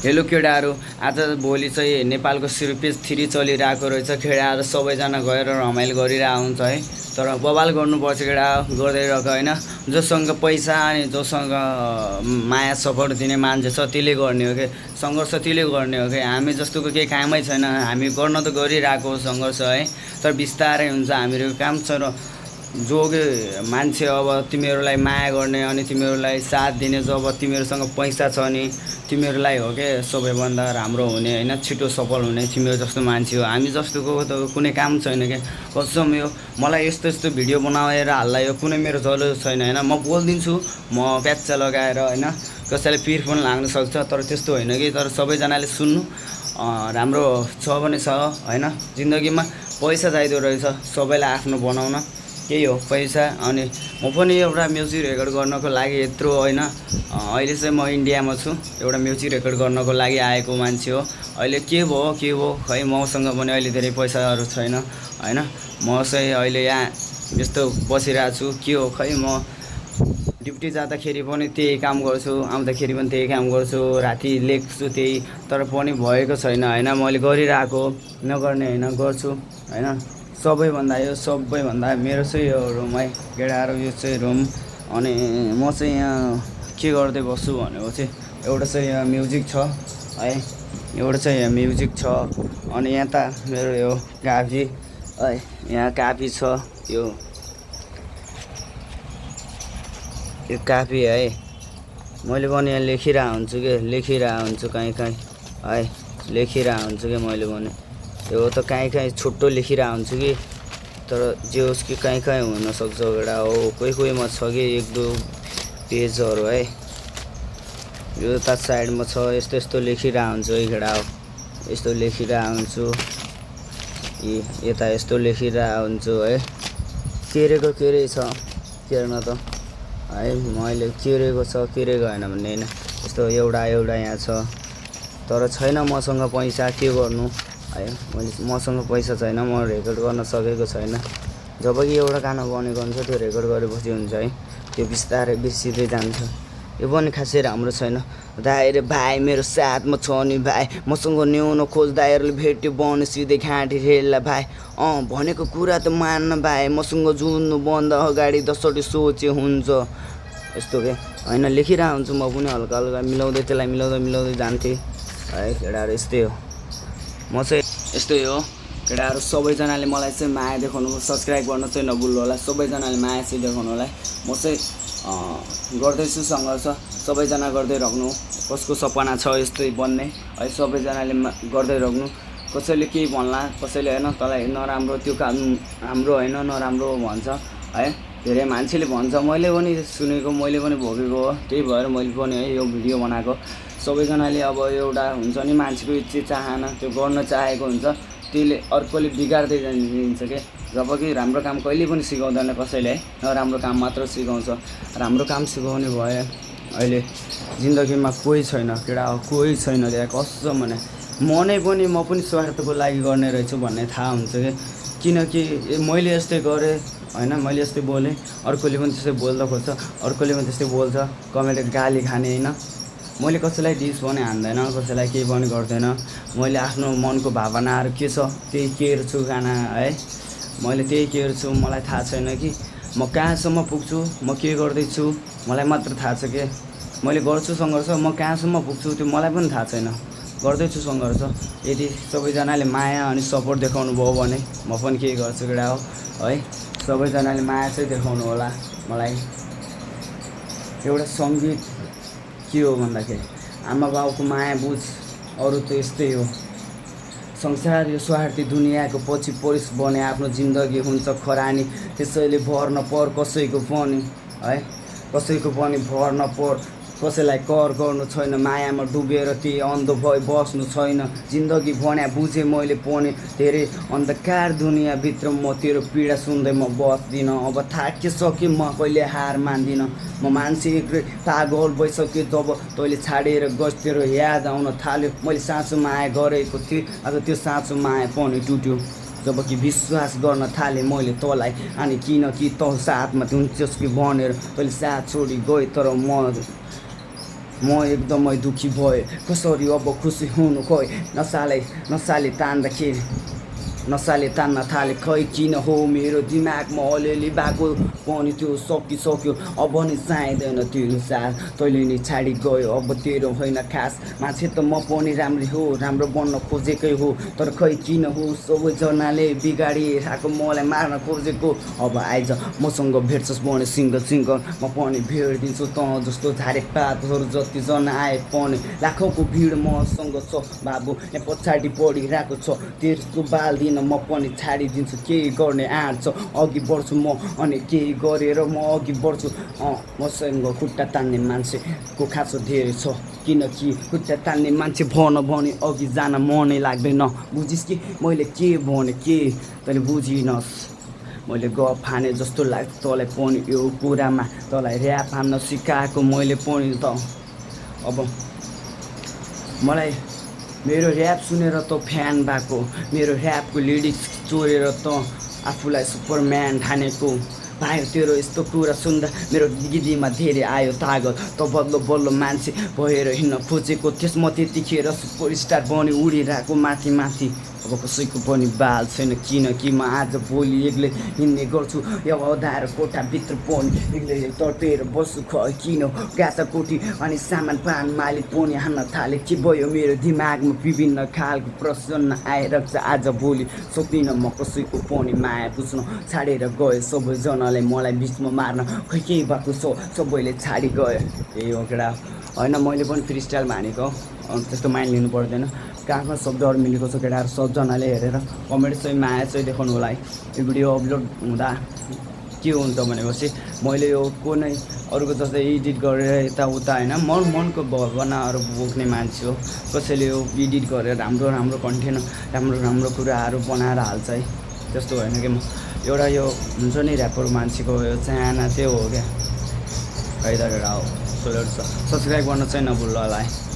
Hello केटाहरू, आज भोलि चाहिँ नेपालको सिरिपेज 3 चलिरहेको रहेछ। केटाहरू सबैजना गएर रमाइलो गरिरहेको हुन्छ है। तर बवाल गर्नुपर्छ केटा, गर्दै रहेको होइन। जोसँग पैसा अनि जोसँग माया सपोर्ट दिने मान्छे छ त्यसले गर्ने हो कि सङ्घर्ष त्यसले गर्ने हो कि हामी जस्तोको केही कामै छैन। हामी गर्न त गरिरहेको सङ्घर्ष है, तर बिस्तारै हुन्छ। हामीहरू काम छ र जो मान्छे अब तिमीहरूलाई माया गर्ने अनि तिमीहरूलाई साथ दिने, जब तिमीहरूसँग पैसा छ नि तिमीहरूलाई हो कि सबैभन्दा राम्रो हुने होइन, छिटो सफल हुने तिमीहरू जस्तो मान्छे हो। हामी जस्तोको त कुनै काम छैन क्या। कसम यो मलाई यस्तो यस्तो भिडियो बनाएर हाल्दा यो कुनै मेरो जरुरत छैन होइन। म बोलिदिन्छु, म प्याच्चा लगाएर होइन, कसैले पिर पनि लाग्न सक्छ, तर त्यस्तो होइन कि। तर सबैजनाले सुन्नु, राम्रो छ भने छ होइन। जिन्दगीमा पैसा चाहिँदो रहेछ सबैलाई आफ्नो बनाउन, केही हो पैसा। अनि म पनि एउटा म्युजिक रेकर्ड गर्नको लागि यत्रो होइन, अहिले चाहिँ म इन्डियामा छु, एउटा म्युजिक रेकर्ड गर्नको लागि आएको मान्छे हो। अहिले के भयो खै, मसँग पनि अहिले धेरै पैसाहरू छैन होइन। म चाहिँ अहिले यहाँ यस्तो बसिरहेको छु, के हो खै। म ड्युटी जाँदाखेरि पनि त्यही काम गर्छु, आउँदाखेरि पनि त्यही काम गर्छु, राति लेख्छु त्यही, तर पनि भएको छैन होइन। मैले गरिरहेको नगर्ने होइन, गर्छु होइन। सबैभन्दा मेरो चाहिँ यो रुम है केटाहरू, यो चाहिँ रुम। अनि म चाहिँ यहाँ के गर्दै बस्छु भनेको चाहिँ एउटा चाहिँ यहाँ म्युजिक छ है, एउटा चाहिँ यहाँ म्युजिक छ। अनि यहाँ त मेरो यो काफी है, यहाँ काफी छ, यो काफी है। मैले पनि यहाँ लेखिरहेको हुन्छु कहीँ है, लेखिरहेको हुन्छु कि मैले पनि यो त कहीँ छुट्टो लेखिरहेको हुन्छु कि। तर जे होस् कि कहीँ हुनसक्छ एउटा हो, कोहीमा छ कि 1-2 पेजहरू है। यो त साइडमा छ, यस्तो लेखिरहेको हुन्छु है केटा हो, यस्तो लेखिरहेको हुन्छु। यता यस्तो लेखिरहेको हुन्छु है। केरेको छ केर्न त है, मैले केरेको छ, केरेको होइन भन्ने होइन। यस्तो एउटा यहाँ छ, तर छैन मसँग पैसा, के गर्नु है। मसँग पैसा छैन, म रेकर्ड गर्न सकेको छैन। जब कि एउटा गाना बनेको हुन्छ त्यो रेकर्ड गरेपछि हुन्छ है, त्यो बिस्तारै बिर्सिँदै जान्छ। यो पनि खासै राम्रो छैन। दाइरे भाइ मेरो साथमा छ नि भाइ, मसँग न्याउन खोज दाइहरूले भेट्यो बने सिधै घाँटी ठेल्ला भाइ। भनेको कुरा त मान्न भाइ, मसँग जुन्नु बन्द अगाडि 10वटी सोचे हुन्छ। यस्तो के होइन, लेखिरहेको हुन्छु म पनि हल्का मिलाउँदै, त्यसलाई मिलाउँदै जान्थेँ है केटाहरू। यस्तै हो, म चाहिँ यस्तै हो केटाहरू। सबैजनाले मलाई चाहिँ माया देखाउनु, सब्सक्राइब गर्न चाहिँ नभुल्नु होला। सबैजनाले माया चाहिँ देखाउनु होला। म चाहिँ गर्दैछु सङ्घर्ष, सबैजना गर्दै राख्नु। कसको सपना छ यस्तै बन्ने है, सबैजनाले गर्दै राख्नु। कसैले केही भन्ला, कसैले होइन तँलाई नराम्रो, त्यो काम राम्रो होइन नराम्रो भन्छ है, धेरै मान्छेले भन्छ। मैले पनि सुनेको, मैले पनि भोगेको हो, त्यही भएर मैले पनि है यो भिडियो बनाएको। सबैजनाले अब एउटा हुन्छ नि मान्छेको इच्छा चाहना, त्यो गर्न चाहेको हुन्छ, त्यसले अर्कोले बिगार्दै जान्छ क्या। जब कि राम्रो काम कहिले पनि सिकाउँदैन कसैले है, नराम्रो काम मात्र सिकाउँछ। राम्रो काम सिकाउने भए अहिले जिन्दगीमा कोही छैन केटा हो, कोही छैन त्यहाँ। कसम भने म पनि स्वार्थको लागि गर्ने रहेछु भन्ने थाहा हुन्छ कि। किनकि मैले यस्तै गरेँ होइन, मैले यस्तै बोलेँ, अर्कोले पनि त्यस्तै बोल्दा खोज्छ, अर्कोले पनि त्यस्तै बोल्छ, कमेन्ट गाली खाने होइन। मैले कसैलाई डिस पनि हान्दैन, कसैलाई केही पनि गर्दैन। मैले आफ्नो मनको भावनाहरू के छ त्यही केर्छु गाना है, मैले त्यही केर्छु। मलाई थाहा छैन कि म कहाँसम्म पुग्छु, म के गर्दैछु, मलाई मात्र थाहा छ कि। मैले गर्छु सङ्घर्ष, म कहाँसम्म पुग्छु त्यो मलाई पनि थाहा छैन। गर्दैछु सङ्घर्ष। यदि सबैजनाले माया अनि सपोर्ट देखाउनु भयो भने म पनि केही गर्छु केटा हो है। सबैजनाले माया चाहिँ देखाउनु होला मलाई। एउटा सङ्गीत के हो भन्दाखेरि आमा बाउको माया बुझ, अरू त यस्तै हो। संसार यो स्वार्थी दुनियाँको पछि परिस बने, आफ्नो जिन्दगी हुन्छ खरानी, त्यसैले भर नपर कसैको पनि है, कसैको पनि भर नपर। कसैलाई कर गर्नु छैन, मायामा डुबेर त्यही अन्ध भई बस्नु छैन। जिन्दगी भन्या बुझेँ मैले पनि, धेरै अन्धकार दुनियाँभित्र म तेरो पीडा सुन्दै म बस्दिनँ। अब थाकिसकेँ म कहिले हार मान्दिनँ, म मान्छे एक्लै पागल भइसकेँ जब तैँले छाडेर गइस्। तेरो याद आउन थाल्यो, मैले साँचो माया गरेको थिएँ, आज त्यो साँचो माया पनि टुट्यो। जबकि विश्वास गर्न थालेँ मैले तँलाई, अनि किनकि तँ साथमा हुन्छस् कि भनेर तैँले साथ छोडी गए। तर म म एकदमै दुःखी भएँ कसरी अब खुसी हुनु खोइ नसाले तान्न थाले खै किन हो मेरो दिमागमा अलिअलि भएको पनि त्यो सकिसक्यो अब नि चाहिँदैन तेरो साथ तैँले नि छाडी गयो अब तेरो होइन खास मान्छे त म पनि राम्रै हो राम्रो बन्न खोजेकै हो तर खै किन हो सबैजनाले बिगाडिरहेको मलाई मार्न खोजेको अब आइज मसँग भेट्छस् भने सिङ्गल म पनि भेटिदिन्छु तँ जस्तो झारेपातहरू जतिजना आए पनि लाखौँको भिड मसँग छ बाबु यहाँ पछाडि पढिरहेको छ तेर्सो बाल्दिन म पनि छाडिदिन्छु केही गर्ने आँट छ अघि बढ्छु म अनि केही गरेर म अघि बढ्छु मसँग खुट्टा तान्ने मान्छेको खाँचो धेरै छ किनकि खुट्टा तान्ने मान्छे भने अघि जान मनै लाग्दैन बुझिस् कि मैले के भने के तैँले बुझिनस् मैले गफ फाने जस्तो लाग्छ तँलाई पनि यो कुरामा तँलाई ऱ्याप हान्न सिकाएको मैले पनि त अब मलाई मेरो ऱ्याप सुनेर त फ्यान भएको मेरो ऱ्यापको लिरिक्स चोरेर त आफूलाई सुपरम्यान ठानेको भाइ तेरो यस्तो कुरा सुन्दा मेरो गिदीमा धेरै आयो तागत त बल्ल मान्छे भएर हिँड्न खोजेको थिएस् म त्यतिखेर सुपरस्टार बनि उडिरहेको माथि अब कसैको पनि बाल छैन किनकि म आज भोलि एक्लै हिँड्ने गर्छु यो अधार कोठाभित्र पनि एक्लै तडपेर बस्छु किन गाछा कोठी अनि सामान पान मालिक पनि हान्न थाले के भयो मेरो दिमागमा विभिन्न खालको प्रश्न आइरहेको छ आज भोलि सक्दिनँ म कसैको पनि माया बुझ्न छाडेर गए सबैजनाले मलाई बिचमा मार्न खै केही भएको छ सबैले छाडी गयो यही हो केटा होइन मैले पनि फ्री स्टाइल मानेको त्यस्तो माइन्ड लिनु पर्दैन कहाँ शब्दहरू मिलेको छ केटाहरू सबजनाले हेरेर कमेन्ट चाहिँ माया चाहिँ देखाउनु होला है यो भिडियो अपलोड हुँदा के हुन्छ भनेपछि मैले यो कुनै अरूको जस्तै एडिट गरेर यताउता होइन मनको भावनाहरू बोक्ने मान्छे हो कसैले यो एडिट गरेर राम्रो कन्टेन्ट राम्रो कुराहरू बनाएर हाल्छ है त्यस्तो होइन कि म एउटा यो हुन्छ नि ऱ्यापर मान्छेको यो चाहना चाहिँ हो क्या है त केटा हो सब्सक्राइब गर्न चाहिँ नभुल्नु होला है।